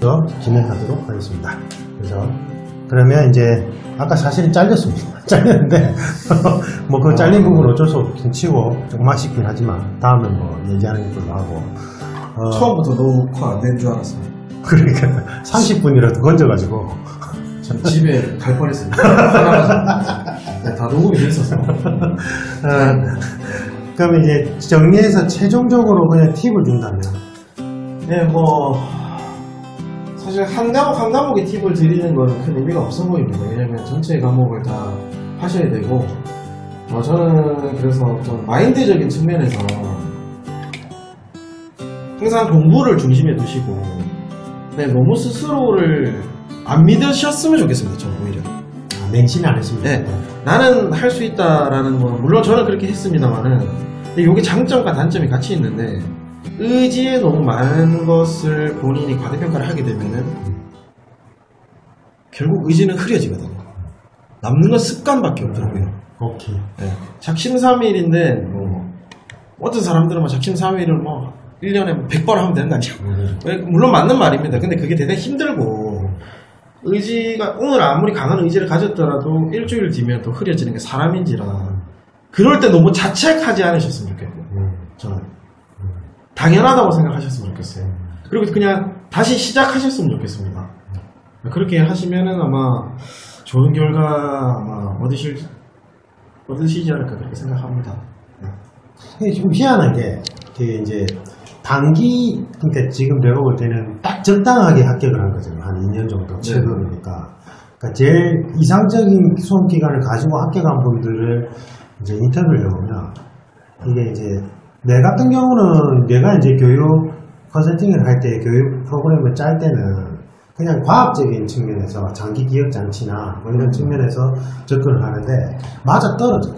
계속 진행하도록 하겠습니다. 그래서 그러면 이제 아까 사실은 잘렸습니다. 잘렸는데 뭐 그 잘린 부분 어쩔 수 없긴 치고 조금 아쉽긴 하지만 다음에 뭐 얘기하는 걸로 하고 처음부터 녹화 안 된 줄 알았어요. 그러니까 30분이라도 건져가지고 전 집에 갈 뻔했습니다. 화나가지고 다 녹음이 됐었어. 그러면 이제 정리해서 최종적으로 그냥 팁을 준다면 네, 뭐 사실 한 과목의 팁을 드리는 거는 큰 의미가 없어 보입니다. 왜냐면 전체 과목을 다 하셔야 되고 저는 그래서 좀 마인드적인 측면에서 항상 공부를 중심에 두시고 너무 스스로를 안 믿으셨으면 좋겠습니다. 저는 오히려 맹신이 안 했습니다. 네, 나는 할 수 있다라는 건 물론 저는 그렇게 했습니다만은 근데 이게 장점과 단점이 같이 있는데 의지에 너무 많은 것을 본인이 과대평가를 하게 되면은 결국 의지는 흐려지거든요. 남는 건 습관밖에 없더라고요. 오케이. 네. 작심삼일인데 뭐 어떤 사람들은 뭐 작심삼일을 뭐 1년에 100번 하면 되는 거 아니에요. 물론 맞는 말입니다. 근데 그게 대단히 힘들고 의지가 오늘 아무리 강한 의지를 가졌더라도 일주일 뒤면 또 흐려지는 게 사람인지라 그럴 때 너무 자책하지 않으셨으면 좋겠고 저는 당연하다고 생각하셨으면 좋겠어요. 그리고 그냥 다시 시작하셨으면 좋겠습니다. 그렇게 하시면은 아마 좋은 결과 아마 얻으시지 않을까 그렇게 생각합니다. 네. 좀 희한한 게 이제 단기 그러니까 지금 내가 볼 때는 딱 적당하게 합격을 한 거잖아요. 한 2년 정도 최근이니까. 그러니까 제일 이상적인 수험 기간을 가지고 합격한 분들을 이제 인터뷰를 해보면 이게 이제 내 같은 경우는 내가 이제 교육 컨설팅을 할 때 교육 프로그램을 짤 때는 그냥 과학적인 측면에서 장기 기억 장치나 뭐 이런 측면에서 접근을 하는데 맞아 떨어져요.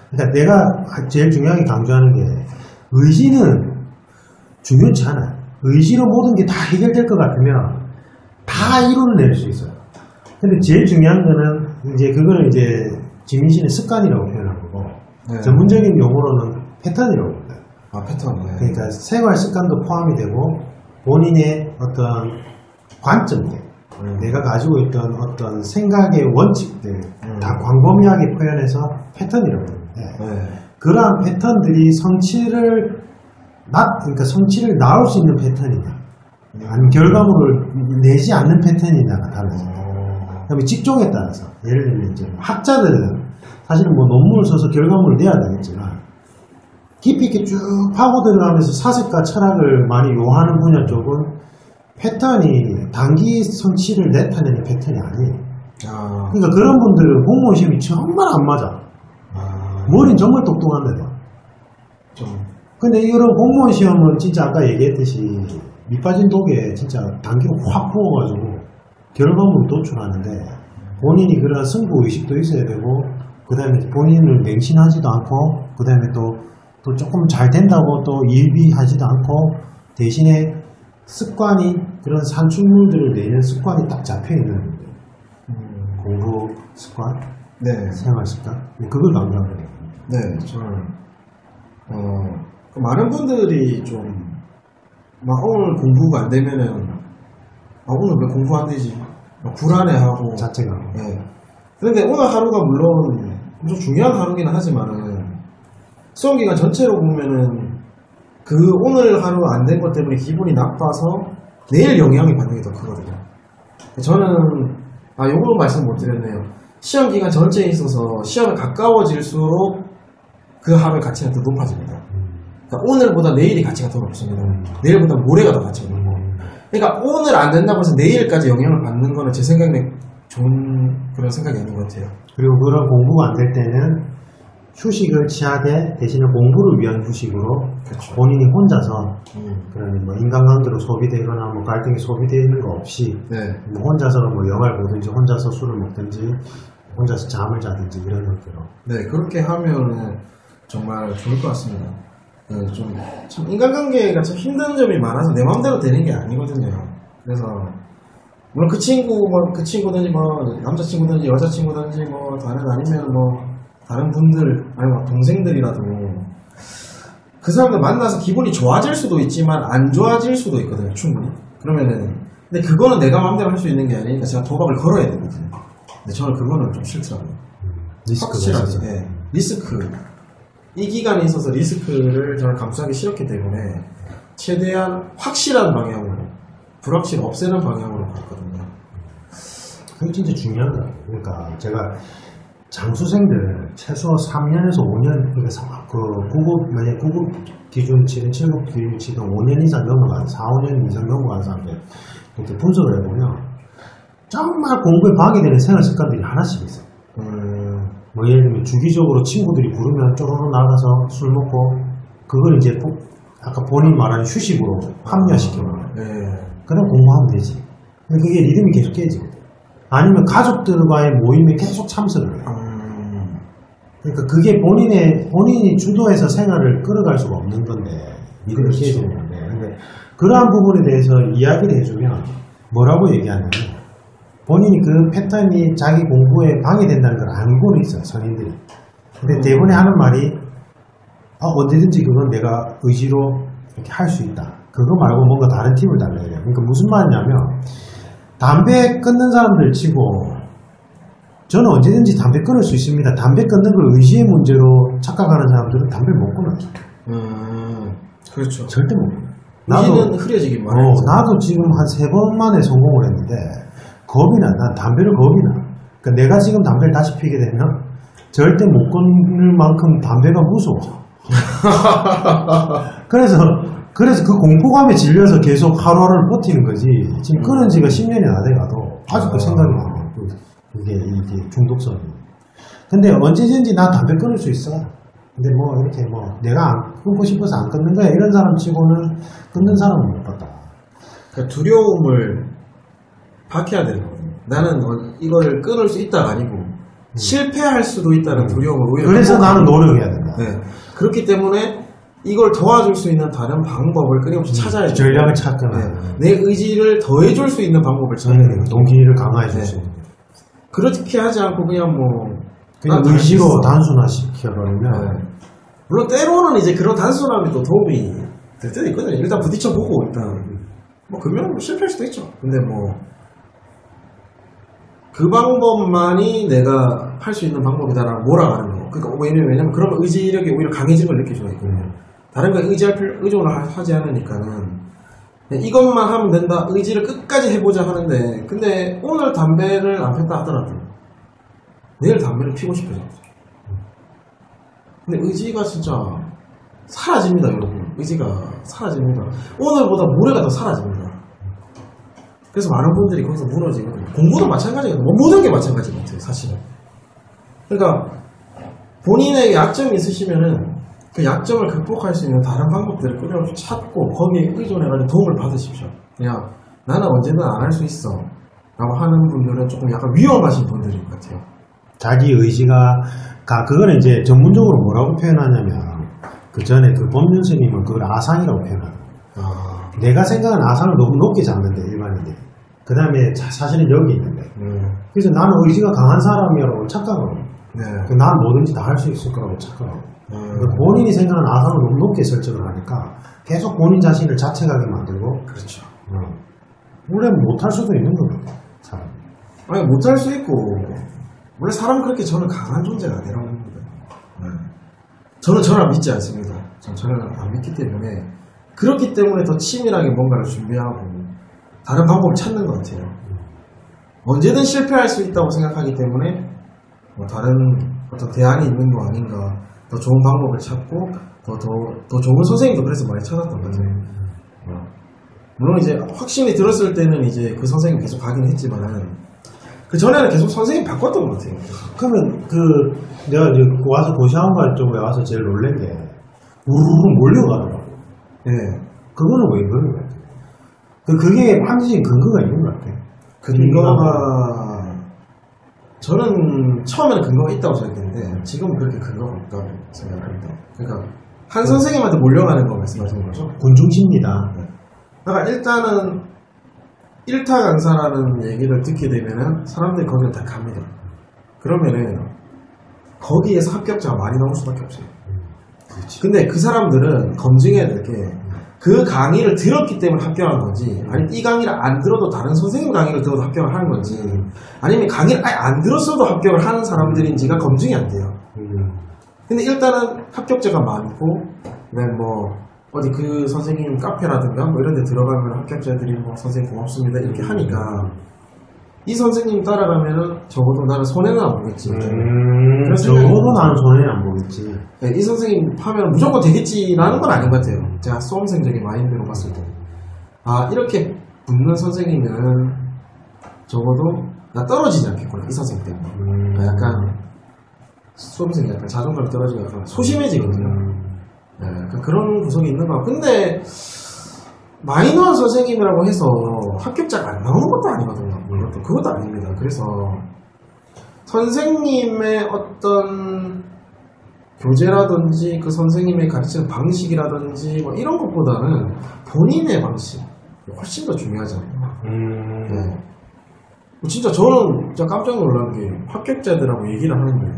그러니까 내가 제일 중요하게 강조하는 게 의지는 중요치 않아요. 의지로 모든 게 다 해결될 것 같으면 다 이론을 낼 수 있어요. 근데 제일 중요한 거는 이제 그거는 이제 지민씨는 습관이라고 표현한 거고 네. 전문적인 용어로는 패턴이라고 합니다. 아 패턴. 네. 그러니까 생활 습관도 포함이 되고 본인의 어떤 관점들, 내가 가지고 있던 어떤 생각의 원칙들 다 광범위하게 표현해서 패턴이라고 합니다. 그러한 패턴들이 그러니까 성취를 낳을 수 있는 패턴이냐, 아니면 결과물을 내지 않는 패턴이냐가 달라집니다. 그다음에 직종에 따라서 예를 들면 이제 학자들은 사실은 뭐 논문을 써서 결과물을 내야 되겠지만 깊이 있게 쭉 파고 들어가면서 사색과 철학을 많이 요하는 분야 쪽은 패턴이 단기 성취를 나타내는 패턴이 아니에요. 그러니까 그런 분들은 공무원 시험이 정말 안 맞아. 머리는 정말 똑똑한데도. 근데 이런 공무원 시험은 진짜 아까 얘기했듯이 밑빠진 독에 진짜 단기로 확 부어가지고 결과물을 도출하는데 본인이 그런 승부의식도 있어야 되고 그 다음에 본인을 맹신하지도 않고 그 다음에 또 조금 잘 된다고 또 일비하지도 않고 대신에 습관이 그런 산출물들을 내는 습관이 딱 잡혀있는 공부 습관, 네. 생활 습관 그걸 강조하는 거예요. 네, 저는 많은 분들이 좀 막 오늘 공부가 안 되면은 오늘 왜 공부 안 되지? 불안해하고 자책하고. 네. 그런데 오늘 하루가 물론 엄청 중요한 하루긴 하지만은 수험 기간 전체로 보면은 그 오늘 하루 안 된 것 때문에 기분이 나빠서 내일 영향이 받는 게 더 크거든요. 저는 요거 말씀 못 드렸네요. 시험 기간 전체에 있어서 시험에 가까워질수록 그 하루의 가치가 더 높아집니다. 그러니까 오늘보다 내일이 가치가 더 높습니다. 내일보다 모레가 더 가치가 높고. 그러니까 오늘 안 된다고 해서 내일까지 영향을 받는 거는 제 생각에는 좋은 그런 생각이 아닌 것 같아요. 그리고 그런 공부가 안 될 때는 휴식을 취하되 대신에 공부를 위한 휴식으로 그렇죠. 본인이 혼자서 그런 뭐 인간관계로 소비되거나 뭐 갈등이 소비되는 거 없이 네. 뭐 혼자서 뭐 영화를 보든지 혼자서 술을 먹든지 혼자서 잠을 자든지 이런 형태로. 네, 그렇게 하면은 정말 좋을 것 같습니다. 참 인간관계가 참 힘든 점이 많아서 내 마음대로 되는 게 아니거든요. 그래서 물론 그 친구든지 뭐 남자친구든지 여자친구든지 뭐 아니면 뭐 다른 분들 아니면 동생들이라도 그 사람들 만나서 기분이 좋아질 수도 있지만 안 좋아질 수도 있거든요. 충분히. 그러면은 근데 그거는 내가 마음대로 할 수 있는 게 아니니까 제가 도박을 걸어야 되거든요. 근데 저는 그거는 좀 싫더라고요. 확실하게. 네. 리스크. 이 기간에 있어서 리스크를 저는 감수하기 싫었기 때문에 최대한 확실한 방향으로, 불확실 없애는 방향으로 갔거든요. 그게 진짜 중요한 거예요. 그러니까 제가 장수생들 최소 3년에서 5년, 그러니까 만약 9급 기준 치든 7급 기준 치든 5년 이상 넘어가는, 4, 5년 이상 넘어가는 사람들 이렇게 분석을 해보면 정말 공부에 방해되는 생활 습관들이 하나씩 있어요. 뭐 예를 들면 주기적으로 친구들이 부르면 쪼르르 나가서 술 먹고, 그걸 이제 아까 본인 말하는 휴식으로 합리화시켜버려요. 그럼 공부하면 되지. 근데 그게 리듬이 계속 깨지거든. 아니면 가족들과의 모임에 계속 참석을 해요. 그러니까 그게 본인이 주도해서 생활을 끌어갈 수가 없는 건데, 리듬이 깨지는 건데. 근데 그러한 부분에 대해서 이야기를 해주면 뭐라고 얘기하냐면, 본인이 그 패턴이 자기 공부에 방해된다는 걸 알고는 있어요, 선인들이. 근데 대부분에 하는 말이, 언제든지 그건 내가 의지로 이렇게 할 수 있다. 그거 말고 뭔가 다른 팁을 달라야 돼요. 그러니까 무슨 말이냐면, 담배 끊는 사람들 치고, 저는 언제든지 담배 끊을 수 있습니다. 담배 끊는 걸 의지의 문제로 착각하는 사람들은 담배를 못 끊어요. 그렇죠. 절대 못 끊어요. 의지는 흐려지긴 말이죠. 나도 지금 한 3번 만에 성공을 했는데, 겁이 나. 난 담배를 겁이 나. 그러니까 내가 지금 담배를 다시 피게 되면 절대 못 끊을 만큼 담배가 무서워. 그래서 그 공포감에 질려서 계속 하루하루를 버티는 거지. 지금 끊은 지가 10년이 나 돼가도 아직도 생각이 나요. 이게 중독성이. 근데 언제든지 나 담배 끊을 수 있어. 근데 뭐 이렇게 뭐 내가 안 끊고 싶어서 안 끊는 거야 이런 사람 치고는 끊는 사람은 못 봤다. 그러니까 두려움을 박해야 되는 거거든요. 나는 이걸 끊을 수 있다가 아니고 실패할 수도 있다는 두려움을 오히려 그래서 나는 노력해야 된다. 네. 그렇기 때문에 이걸 도와줄 수 있는 다른 방법을 끊임없이 찾아야 돼요. 전략을 찾거나 내 의지를 더해줄 수 있는 방법을 찾아야 돼요. 동기를 강화해 줄 수 있는. 그렇게 하지 않고 그냥 의지로 단순화시켜버리면 물론 때로는 이제 그런 단순함이 또 도움이 될 때도 있거든요. 일단 부딪혀보고 일단 뭐 그러면 실패할 수도 있죠. 근데 그 방법만이 내가 할 수 있는 방법이다라고 몰아가는 거. 그러니까 왜냐면 그러면 의지력이 오히려 강해짐을 느낄 수가 있거든요. 다른 거에 의존을 하지 않으니까는 이것만 하면 된다. 의지를 끝까지 해보자 하는데, 근데 오늘 담배를 안 폈다 하더라도 내일 담배를 피고 싶어져. 근데 의지가 진짜 사라집니다, 여러분. 의지가 사라집니다. 오늘보다 모레가 더 사라집니다. 그래서 많은 분들이 거기서 무너지거든요. 공부도 마찬가지거든요. 모든 게 마찬가지 같아요, 사실은. 그러니까 본인에게 약점이 있으시면은 그 약점을 극복할 수 있는 다른 방법들을 끊임없이 찾고 거기에 의존해가지고 도움을 받으십시오. 그냥 나는 언제든 안 할 수 있어 라고 하는 분들은 조금 약간 위험하신 분들인 것 같아요. 자기 의지가 그거는 이제 전문적으로 뭐라고 표현하냐면 그 전에 그 법륜 스님은 그걸 아상이라고 표현하거든요. 내가 생각하는 아상을 너무 높게 잡는데 일반인들이. 그 다음에 사실은 여기 있는데. 그래서 나는 의지가 강한 사람이라고 착각하고 난 뭐든지 다 할 수 있을 거라고 착각하고 본인이 생각하는 아상을 너무 높게 설정을 하니까 계속 본인 자신을 자책하게 만들고. 그렇죠. 원래 못할 수도 있는 거거든요, 사람. 아니, 못할 수 있고 원래 사람은 그렇게 저는 강한 존재가 아니라고 합니다. 저는 저를 믿지 않습니다. 저는 안 믿기 때문에 그렇기 때문에 더 치밀하게 뭔가를 준비하고 다른 방법을 찾는 것 같아요. 언제든 실패할 수 있다고 생각하기 때문에 다른 어떤 대안이 있는 거 아닌가, 더 좋은 방법을 찾고 더 좋은 선생님도 그래서 많이 찾았던 것 같아요. 물론 이제 확신이 들었을 때는 이제 그 선생님 계속 가긴 했지만 그 전에는 계속 선생님 바꿨던 것 같아요. 그러면 내가 이제 와서 고시학원가 쪽에 와서 제일 놀란 게 우르르 몰려가더라고. 그거는 왜 그런 것 같아요? 그게 합리적인 근거가 있는 것 같아요. 근거가 저는 처음에는 근거가 있다고 생각했는데 지금은 그렇게 근거가 없다고 생각합니다. 그러니까 한 선생님한테 몰려가는 거 말씀하시는 거죠? 군중심리다. 그러니까 일단은 일타 강사라는 얘기를 듣게 되면은 사람들이 거기를 다 갑니다. 그러면은 거기에서 합격자가 많이 나올 수밖에 없어요. 근데 그 사람들은 검증해야 될 게 그 강의를 들었기 때문에 합격한 건지, 아니면 이 강의를 안 들어도 다른 선생님 강의를 들어도 합격을 하는 건지, 아니면 강의를 아예 안 들었어도 합격을 하는 사람들인지가 검증이 안 돼요. 근데 일단은 합격자가 많고, 뭐 어디 그 선생님 카페라든가 뭐 이런 데 들어가면 합격자들이 뭐 선생님 고맙습니다 이렇게 하니까 이 선생님 따라가면은 적어도 나는 손해는 안 보겠지. 그래서 적어도 나는 손해는 안 보겠지. 네, 이 선생님 하면 무조건 되겠지라는 건 아닌 것 같아요. 제가 수험생적인 마인드로 봤을 때. 아, 이렇게 붙는 선생님은 적어도 나 떨어지지 않겠구나, 이 선생님 때문에. 그러니까 약간 수험생이 약간 자존감이 떨어지고 약간 소심해지거든요. 네, 그런 구석이 있는 것 같고. 근데 마이너한 선생님이라고 해서 합격자가 안 나오는 것도 아니거든요. 그것도 아닙니다. 그래서 선생님의 어떤 교재라든지 그 선생님의 가르치는 방식이라든지 뭐 이런 것보다는 본인의 방식 훨씬 더 중요하잖아요. 네. 진짜 저는 진짜 깜짝 놀란 게 합격자들하고 얘기를 하는데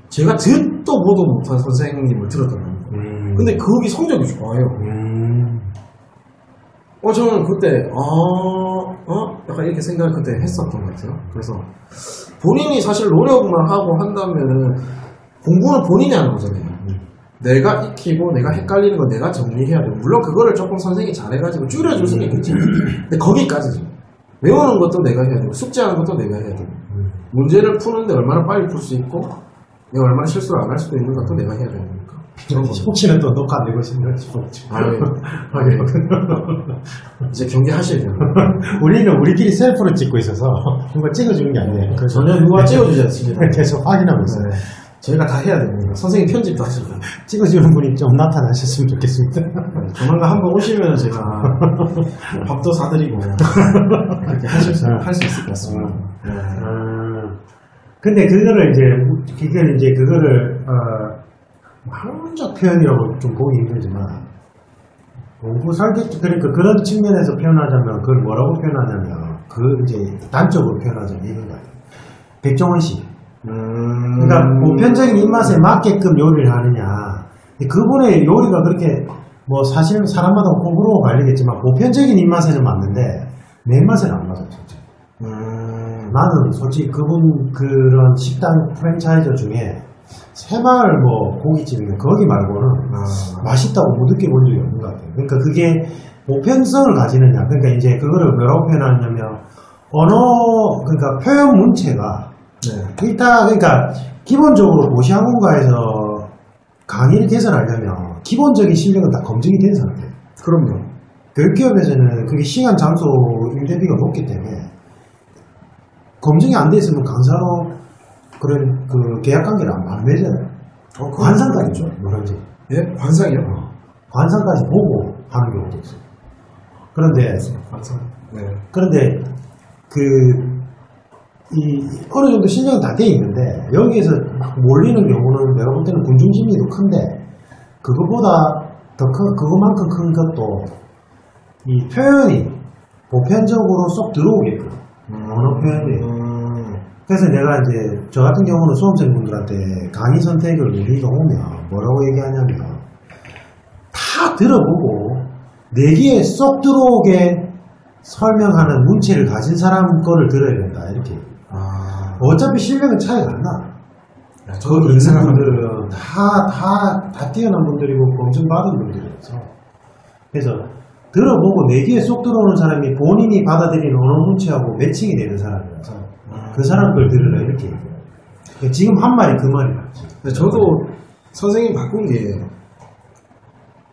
제가 듣도 보도 못한 선생님을 들었단 말이에요. 근데 거기 성적이 좋아요. 저는 그때 약간 이렇게 생각을 그때 했었던 것 같아요. 그래서 본인이 사실 노력만 하고 한다면은 공부는 본인이 하는 거잖아요. 내가 익히고 내가 헷갈리는 건 내가 정리해야 돼요. 물론 그거를 조금 선생님이 잘해가지고 줄여줄 수는 있겠지. 근데 거기까지죠. 외우는 것도 내가 해야 되고 숙제하는 것도 내가 해야 되고 문제를 푸는데 얼마나 빨리 풀 수 있고 내가 얼마나 실수를 안 할 수도 있는 것도 내가 해야 되는 거니까. 혹시나 또 녹화 안 되고 있으면 싶었지. 이제 경계하셔야 돼요. 우리는 우리끼리 셀프로 찍고 있어서 누가 찍어주는 게 아니에요. 전혀 누가 찍어주지 않습니다. 계속 확인하고 있어요. 네. 저희가 다 해야 됩니다. 선생님 편집도 하시고. 찍어주는 분이 좀 나타나셨으면 좋겠습니다. 조만간 한번 오시면 제가 밥도 사드리고 이렇게 할 수 있을 것 같습니다. 네. 근데 그거를 학문적 표현이라고 좀 보기 힘들지만 공부 설계 그러니까 그런 측면에서 표현하자면 그걸 뭐라고 표현하냐면 그 이제 단적으로 표현하자면 이런 거 같아요. 백종원 씨. 그러니까 보편적인 입맛에 맞게끔 요리를 하느냐. 그분의 요리가 그렇게 뭐 사실 사람마다 호불호가 갈리겠지만 보편적인 입맛에는 맞는데 내 입맛에는 안 맞아 진짜. 나는 솔직히 그분 그런 식당 프랜차이저 중에 새마을 뭐 고깃집인데 거기 말고는 맛있다고 못 느껴본 적이 없는 것 같아요. 그러니까 그게 보편성을 가지느냐. 그러니까 이제 그거를 뭐라고 표현하냐면 언어 그러니까 표현 문체가 일단 그러니까 기본적으로 고시학원가에서 강의를 개설하려면 기본적인 실력은 다 검증이 된 상태예요. 그럼요. 교육기업에서는 그게 시간, 장소, 임대비가 높기 때문에 검증이 안 돼 있으면 강사로 그런 그 계약관계를 안 맺어요. 관상까지죠. 뭐라지? 예? 관상이요? 관상까지 보고 하는 경우도 있어요. 그런데 관상. 네. 그런데 어느 정도 실력은 다 돼 있는데 여기에서 몰리는 경우는 내가 볼 때는 군중심리도 큰데 그거보다 그것만큼 큰 것도 이 표현이 보편적으로 쏙 들어오게끔 언어 표현이. 그래서 내가 이제 저 같은 경우는 수험생분들한테 강의 선택을 우리가 오면 뭐라고 얘기하냐면 다 들어보고 내기에 쏙 들어오게 설명하는 문체를 가진 사람 거를 들어야 된다 이렇게. 어차피 실력은 차이가 안 나. 저도 있는 분들은 다 뛰어난 분들이고 검증받은 분들이라서. 그래서 들어보고 내기에 쏙 들어오는 사람이 본인이 받아들이는 언어 문체하고 매칭이 되는 사람이라서 그 사람 걸 들으라 이렇게 얘기해요. 지금 한 말이 그 말이 맞지. 저도 선생님 바꾼 게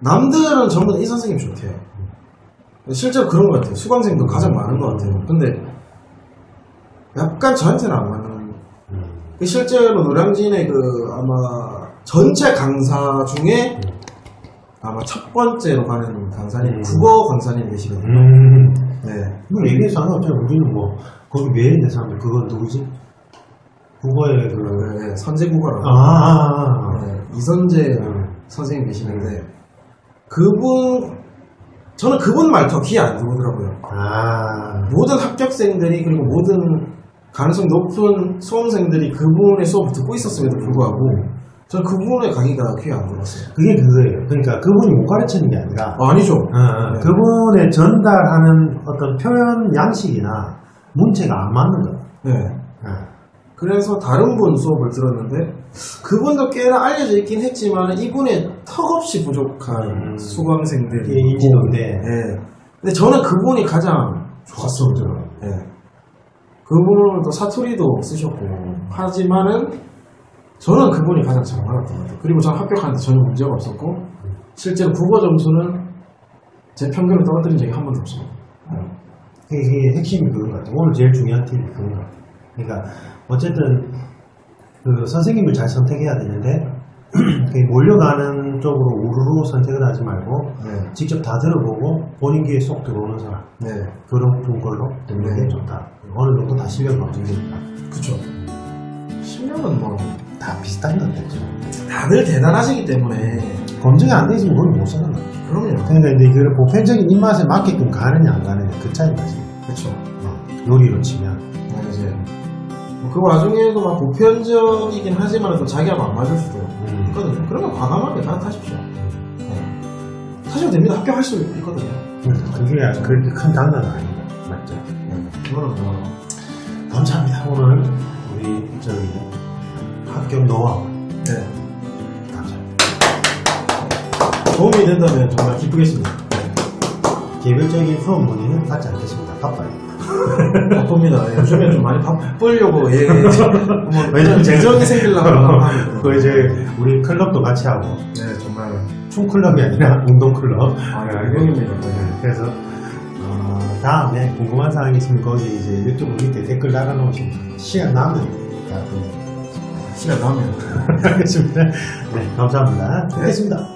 남들은 전부 다 이 선생님 좋대요. 실제로 그런 것 같아요. 수강생도 가장 많은 것 같아요. 근데 약간 저한테는 안 맞는. 실제로 노량진의 아마 전체 강사 중에 아마 첫 번째로 가는 강사님, 국어 강사님 계시거든요. 네. 뭐 얘기해서 상관없죠. 우리는 뭐, 거기 왜 있는 사람들, 그건 누구지? 국어의 네, 선제국어라고. 네, 이선재 선생님 계시는데, 저는 그분 말투가 귀에 안 들어오더라고요. 모든 합격생들이, 그리고 모든 가능성 높은 수험생들이 그분의 수업을 듣고 있었음에도 불구하고, 전 그분의 강의가 귀에 안 들었어요. 그게 그거예요. 그러니까 그분이 못 가르치는 게 아니라 아니죠. 네. 그분의 전달하는 어떤 표현 양식이나 문체가 안 맞는 거예요. 네. 그래서 다른 분 수업을 들었는데 그분도 꽤나 알려져 있긴 했지만 이분의 턱없이 부족한 수강생들이 이게 인지도인데 네. 근데 저는 그분이 가장 좋았어요. 네. 그분은 또 사투리도 쓰셨고 하지만은 저는 그분이 가장 잘 말았던 것 같아요. 그리고 저는 합격하는데 전혀 문제가 없었고 실제로 국어 점수는 제 평균을 떨어뜨린 적이 한 번도 없어요. 이게 핵심이 그런 것 같아요. 오늘 제일 중요한 팁이 그런 것 같아요. 그러니까 어쨌든 그 선생님을 잘 선택해야 되는데 몰려가는 쪽으로 우르르 선택을 하지 말고 네. 직접 다 들어보고 본인 귀에 쏙 들어오는 사람 네. 그런 걸로 듣는 게 네. 좋다. 어느 정도 다 실력이 없으니까. 그쵸. 실력은 뭐 다 비슷한 것 같죠. 다들 대단하시기 때문에 검증이 안 돼 있으면 그걸 못 쓰는 거예요. 그럼요. 그러니까 이제 그 보편적인 입맛에 맞게끔 가느냐 안 가느냐 그 차이인 거지. 그쵸. 요리로 치면. 이제 그 와중에도 막 보편적이긴 하지만 또 자기하고 안 맞을 수도 있거든요. 그러면 과감하게 갈아타십시오. 타셔도 됩니다. 합격할 수 있거든요. 그게 그렇게 큰 장난은 아닙니다. 맞죠? 그거는 뭐 감사합니다. 오늘 우리 저기 합격 노하우. 네. 감사합니다. 도움이 된다면 정말 기쁘겠습니다. 개별적인 수업 문의는 받지 않겠습니다. 바빠요. 바쁩니다. 요즘에 좀 많이 바쁘려고 왜냐면 재정이 생기려고 합니다. 그 이제 우리 클럽도 같이 하고 네, 정말 춤클럽이 아니라 운동클럽. 영입니다. 그래서 다음에 궁금한 사항이 있으면 거기 이제 유튜브 밑에 댓글 달아놓으시면 시간 나면 시간 나면 알겠습니다. 네, 감사합니다. 됐습니다.